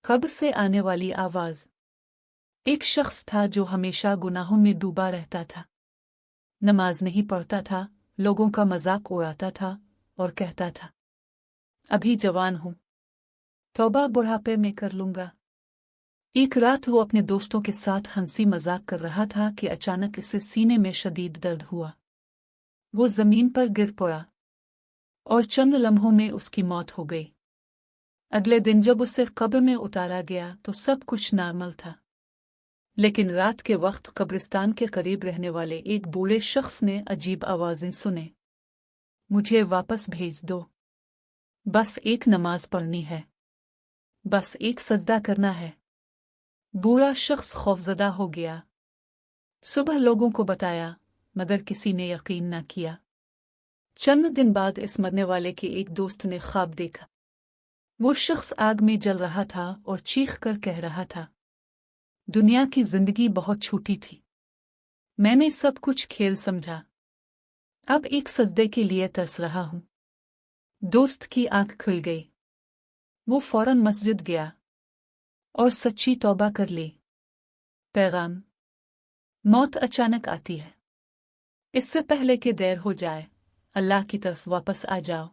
कब्र से आने वाली आवाज। एक शख्स था जो हमेशा गुनाहों में डूबा रहता था। नमाज नहीं पढ़ता था, लोगों का मजाक उड़ाता था और कहता था, अभी जवान हूं, तौबा बुढ़ापे में कर लूंगा। एक रात वो अपने दोस्तों के साथ हंसी मजाक कर रहा था कि अचानक इसे सीने में शदीद दर्द हुआ। वो जमीन पर गिर पड़ा और चंद लम्हों में उसकी मौत हो गई। अगले दिन जब उसे कब्र में उतारा गया तो सब कुछ नॉर्मल था, लेकिन रात के वक्त कब्रिस्तान के करीब रहने वाले एक बूढ़े शख्स ने अजीब आवाजें सुने। मुझे वापस भेज दो, बस एक नमाज पढ़नी है, बस एक सजदा करना है। बूढ़ा शख्स खौफजदा हो गया। सुबह लोगों को बताया, मगर किसी ने यकीन न किया। चंद दिन बाद इस मरने वाले के एक दोस्त ने ख्वाब देखा। वो शख्स आग में जल रहा था और चीख कर कह रहा था, दुनिया की जिंदगी बहुत छोटी थी, मैंने सब कुछ खेल समझा, अब एक सजदे के लिए तरस रहा हूं। दोस्त की आंख खुल गई। वो फौरन मस्जिद गया और सच्ची तौबा कर ली। पैगाम: मौत अचानक आती है। इससे पहले कि देर हो जाए, अल्लाह की तरफ वापस आ जाओ।